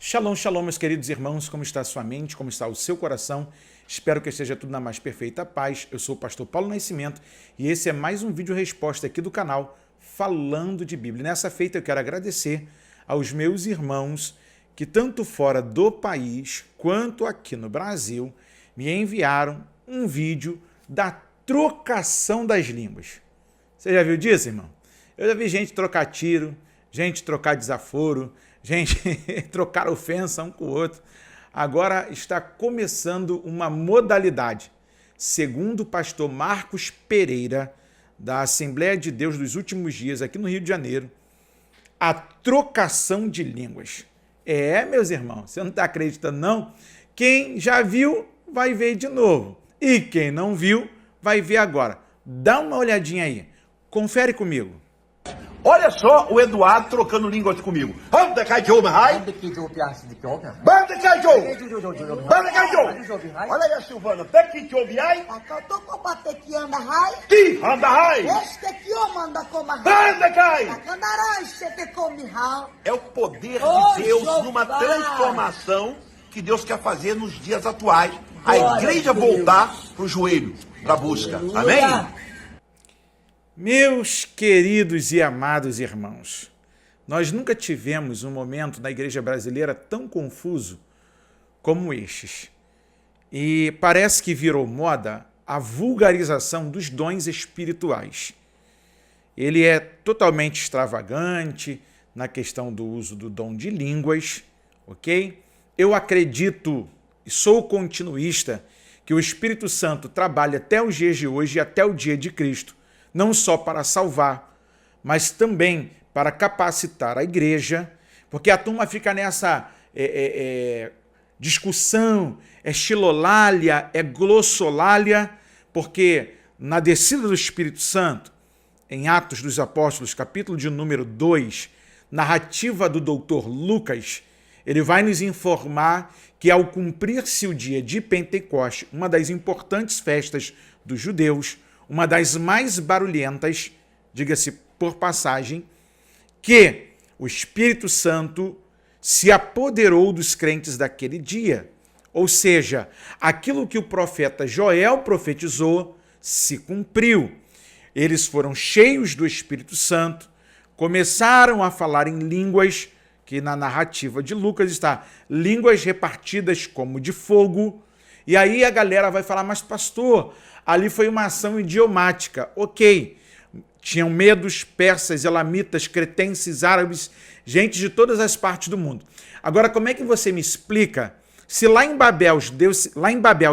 Shalom, shalom, meus queridos irmãos, como está a sua mente, como está o seu coração? Espero que esteja tudo na mais perfeita paz. Eu sou o pastor Paulo Nascimento e esse é mais um vídeo resposta aqui do canal falando de Bíblia. Nessa feita eu quero agradecer aos meus irmãos que tanto fora do país quanto aqui no Brasil me enviaram um vídeo da trocação das línguas. Você já viu disso, irmão? Eu já vi gente trocar tiro, gente trocar desaforo, gente trocar ofensa um com o outro. Agora está começando uma modalidade, segundo o pastor Marcos Pereira, da Assembleia de Deus dos Últimos Dias, aqui no Rio de Janeiro, a trocação de línguas. Meus irmãos, você não está acreditando não? Quem já viu, vai ver de novo. E quem não viu, vai ver agora. Dá uma olhadinha aí. Confere comigo. Olha só o Eduardo trocando línguas comigo. Olha aí a Silvana. É o poder de Deus numa transformação que Deus quer fazer nos dias atuais. A igreja voltar para o joelho, para a busca. Amém? Meus queridos e amados irmãos, nós nunca tivemos um momento na igreja brasileira tão confuso como estes. E parece que virou moda a vulgarização dos dons espirituais. Ele é totalmente extravagante na questão do uso do dom de línguas, ok? Eu acredito e sou continuista que o Espírito Santo trabalha até os dias de hoje e até o dia de Cristo, não só para salvar, mas também para capacitar a igreja, porque a turma fica nessa discussão, xilolália, glossolália, porque na descida do Espírito Santo, em Atos dos Apóstolos, capítulo de número 2, narrativa do doutor Lucas, ele vai nos informar que ao cumprir-se o dia de Pentecoste, uma das importantes festas dos judeus, uma das mais barulhentas, diga-se por passagem, que o Espírito Santo se apoderou dos crentes daquele dia. Ou seja, aquilo que o profeta Joel profetizou se cumpriu. Eles foram cheios do Espírito Santo, começaram a falar em línguas, que na narrativa de Lucas está línguas repartidas como de fogo. E aí a galera vai falar, mas pastor, ali foi uma ação idiomática. Ok, tinham medos, persas, elamitas, cretenses, árabes, gente de todas as partes do mundo. Agora, como é que você me explica se lá em Babel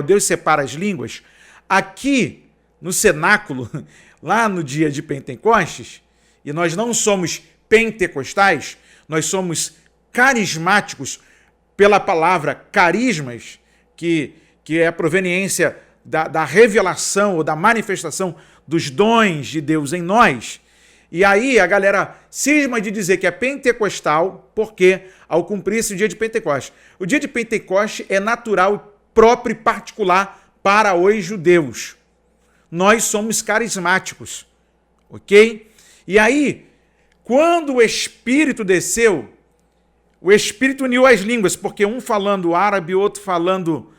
Deus separa as línguas, aqui no cenáculo, lá no dia de Pentecostes, e nós não somos pentecostais, nós somos carismáticos pela palavra carismas, que é a proveniência da revelação ou da manifestação dos dons de Deus em nós. E aí a galera cisma de dizer que é pentecostal, porque ao cumprir-se o dia de Pentecostes. O dia de Pentecostes é natural, próprio e particular para os judeus. Nós somos carismáticos, ok? E aí, quando o Espírito desceu, o Espírito uniu as línguas, porque um falando árabe, outro falando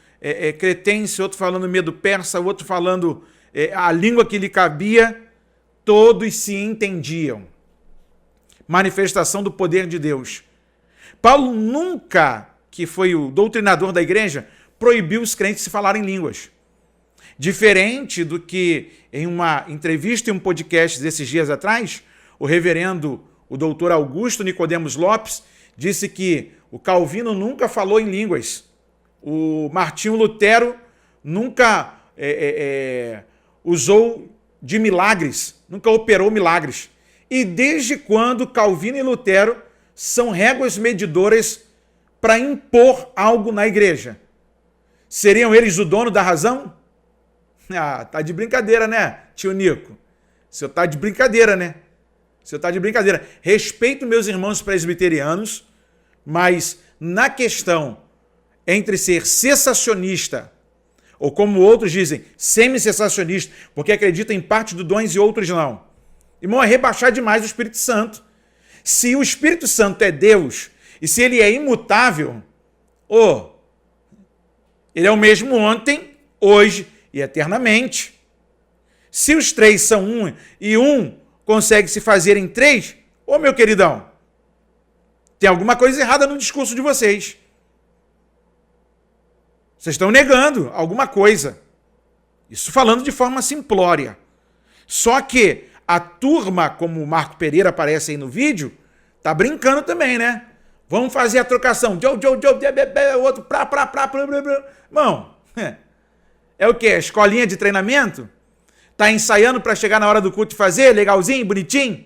cretense, outro falando medo-persa, outro falando a língua que lhe cabia, todos se entendiam. Manifestação do poder de Deus. Paulo nunca, que foi o doutrinador da igreja, proibiu os crentes de falarem línguas. Diferente do que em uma entrevista e um podcast desses dias atrás, o reverendo, o doutor Augusto Nicodemos Lopes, disse que o Calvino nunca falou em línguas. O Martinho Lutero nunca usou de milagres, nunca operou milagres. E desde quando Calvino e Lutero são réguas medidoras para impor algo na igreja? Seriam eles o dono da razão? Ah, tá de brincadeira, né, tio Nico? O senhor tá de brincadeira, né? O senhor tá de brincadeira. Respeito meus irmãos presbiterianos, mas na questão entre ser cessacionista, ou como outros dizem, semi-cessacionista, porque acredita em parte dos dons e outros não. Irmão, é rebaixar demais o Espírito Santo. Se o Espírito Santo é Deus E se ele é imutável, ele é o mesmo ontem, hoje e eternamente. Se os três são um e um consegue se fazer em três, meu queridão, tem alguma coisa errada no discurso de vocês. Vocês estão negando alguma coisa. Isso falando de forma simplória. Só que a turma, como o Marco Pereira aparece aí no vídeo, tá brincando também, né? Vamos fazer a trocação. Outro Irmão, é o quê? Escolinha de treinamento? Tá ensaiando para chegar na hora do culto e fazer? Legalzinho, bonitinho?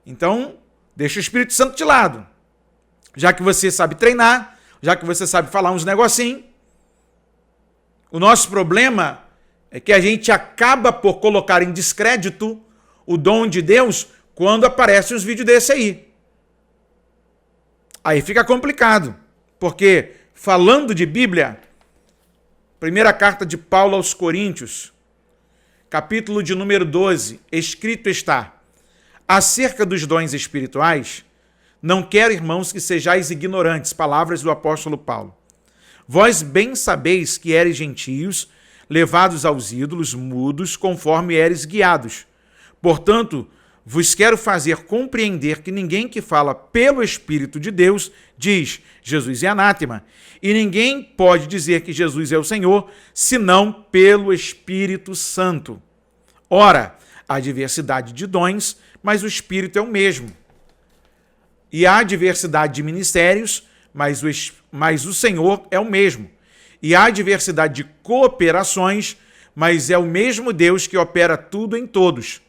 Então, deixa o Espírito Santo de lado. Já que você sabe treinar, já que você sabe falar uns negocinhos, o nosso problema é que a gente acaba por colocar em descrédito o dom de Deus quando aparecem uns vídeos desse aí. Aí fica complicado, porque falando de Bíblia, primeira carta de Paulo aos Coríntios, capítulo de número 12, escrito está: acerca dos dons espirituais, não quero, irmãos, que sejais ignorantes, palavras do apóstolo Paulo. Vós bem sabeis que eres gentios, levados aos ídolos, mudos, conforme eres guiados. Portanto, vos quero fazer compreender que ninguém que fala pelo Espírito de Deus diz Jesus é anátema, e ninguém pode dizer que Jesus é o Senhor, senão pelo Espírito Santo. Ora, há diversidade de dons, mas o Espírito é o mesmo. E há diversidade de ministérios, mas o Senhor é o mesmo. E há diversidade de cooperações, mas é o mesmo Deus que opera tudo em todos.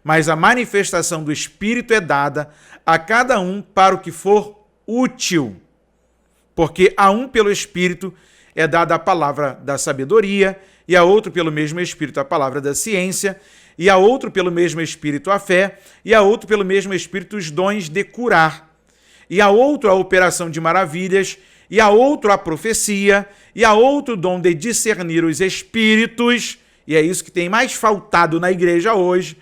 Mas a manifestação do Espírito é dada a cada um para o que for útil. Porque a um pelo Espírito é dada a palavra da sabedoria, e a outro pelo mesmo Espírito a palavra da ciência, e a outro pelo mesmo Espírito a fé, e a outro pelo mesmo Espírito os dons de curar, e a outro a operação de maravilhas, e a outro a profecia, e a outro o dom de discernir os espíritos, e é isso que tem mais faltado na igreja hoje,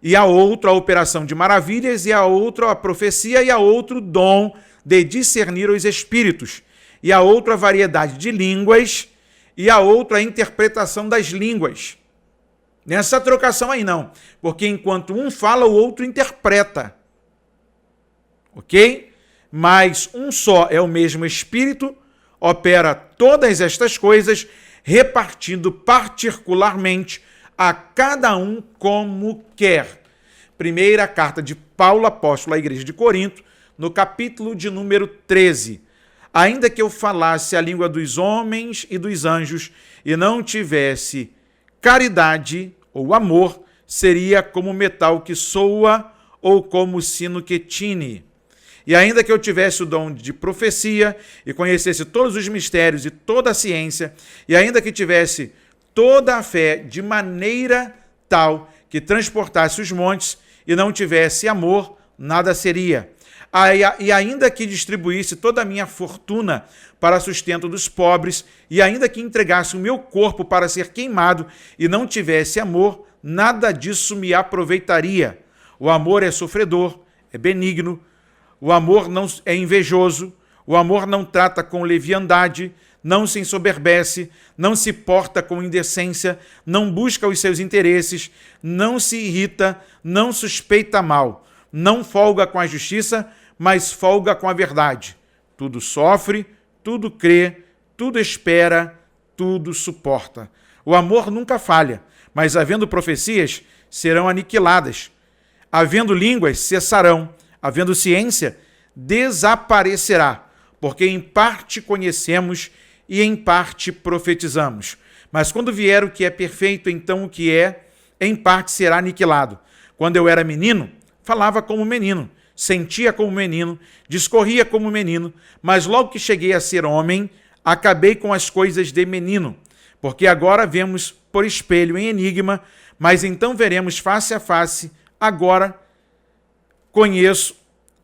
e a outro a operação de maravilhas, e a outro a profecia, e a outro o dom de discernir os espíritos, e a outro a variedade de línguas, e a outro a interpretação das línguas. Nessa trocação aí não, porque enquanto um fala, o outro interpreta. Ok? Mas um só é o mesmo Espírito, opera todas estas coisas, repartindo particularmente a cada um como quer. Primeira carta de Paulo, apóstolo à igreja de Corinto, no capítulo de número 13. Ainda que eu falasse a língua dos homens e dos anjos e não tivesse caridade ou amor, seria como metal que soa ou como sino que tine. E ainda que eu tivesse o dom de profecia e conhecesse todos os mistérios e toda a ciência, e ainda que tivesse toda a fé de maneira tal que transportasse os montes e não tivesse amor, nada seria. E ainda que distribuísse toda a minha fortuna para sustento dos pobres, e ainda que entregasse o meu corpo para ser queimado e não tivesse amor, nada disso me aproveitaria. O amor é sofredor, é benigno, o amor não é invejoso, o amor não trata com leviandade, não se ensoberbece, não se porta com indecência, não busca os seus interesses, não se irrita, não suspeita mal, não folga com a justiça, mas folga com a verdade. Tudo sofre, tudo crê, tudo espera, tudo suporta. O amor nunca falha, mas havendo profecias, serão aniquiladas. Havendo línguas, cessarão. Havendo ciência, desaparecerá. Porque em parte conhecemos e em parte profetizamos. Mas quando vier o que é perfeito, então o que é, em parte será aniquilado. Quando eu era menino, falava como menino, sentia como menino, discorria como menino, mas logo que cheguei a ser homem, acabei com as coisas de menino. Porque agora vemos por espelho em enigma, mas então veremos face a face. Agora conheço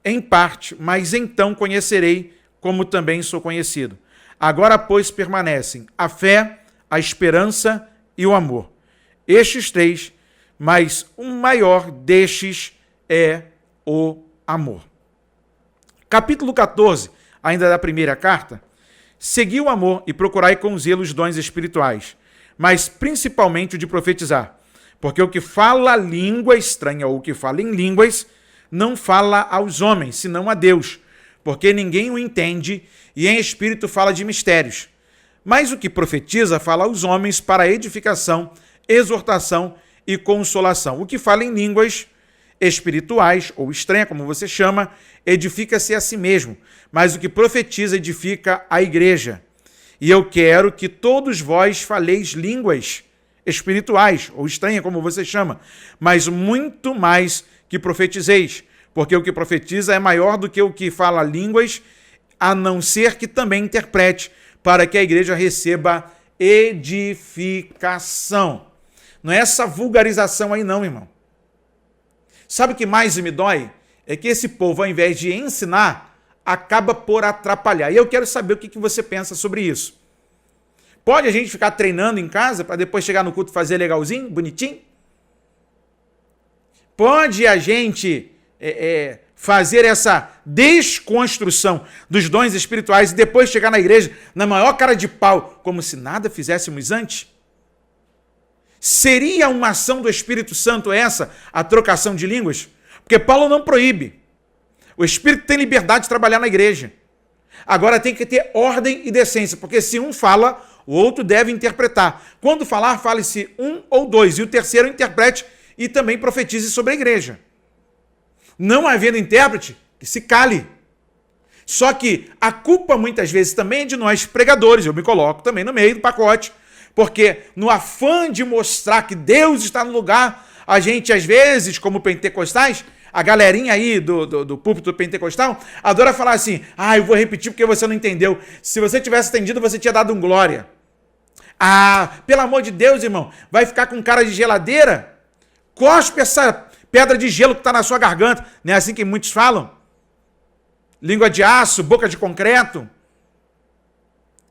em parte, mas então conhecerei como também sou conhecido. Agora, pois, permanecem a fé, a esperança e o amor. Estes três, mas o maior destes é o amor. Capítulo 14, ainda da primeira carta. Segui o amor e procurai com zelo os dons espirituais, mas principalmente o de profetizar. Porque o que fala língua estranha ou o que fala em línguas não fala aos homens, senão a Deus, porque ninguém o entende e em espírito fala de mistérios. Mas o que profetiza fala aos homens para edificação, exortação e consolação. O que fala em línguas espirituais ou estranha, como você chama, edifica-se a si mesmo, mas o que profetiza edifica a igreja. E eu quero que todos vós faleis línguas espirituais ou estranha, como você chama, mas muito mais que profetizeis, porque o que profetiza é maior do que o que fala línguas, a não ser que também interprete, para que a igreja receba edificação. Não é essa vulgarização aí não, irmão. Sabe o que mais me dói? É que esse povo, ao invés de ensinar, acaba por atrapalhar. E eu quero saber o que você pensa sobre isso. Pode a gente ficar treinando em casa para depois chegar no culto e fazer legalzinho, bonitinho? Pode a gente fazer essa desconstrução dos dons espirituais e depois chegar na igreja na maior cara de pau, como se nada fizéssemos antes? Seria uma ação do Espírito Santo essa, a trocação de línguas? Porque Paulo não proíbe. O Espírito tem liberdade de trabalhar na igreja. Agora tem que ter ordem e decência, porque se um fala, o outro deve interpretar. Quando falar, fale-se um ou dois, e o terceiro interprete e também profetize sobre a igreja. Não havendo intérprete, que se cale. Só que a culpa muitas vezes também é de nós pregadores, eu me coloco também no meio do pacote, porque no afã de mostrar que Deus está no lugar, a gente às vezes, como pentecostais, a galerinha aí do púlpito pentecostal, adora falar assim, eu vou repetir porque você não entendeu. Se você tivesse entendido, você tinha dado um glória. Pelo amor de Deus, irmão, vai ficar com cara de geladeira? Cospe essa pedra de gelo que está na sua garganta. Não é assim que muitos falam? Língua de aço, boca de concreto.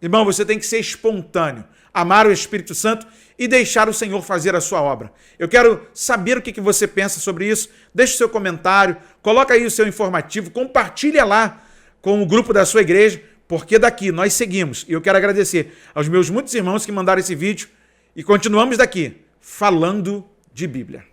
Irmão, você tem que ser espontâneo, amar o Espírito Santo e deixar o Senhor fazer a sua obra. Eu quero saber o que você pensa sobre isso. Deixe o seu comentário, coloca aí o seu informativo, compartilha lá com o grupo da sua igreja, porque daqui nós seguimos. E eu quero agradecer aos meus muitos irmãos que mandaram esse vídeo e continuamos daqui, falando de Bíblia.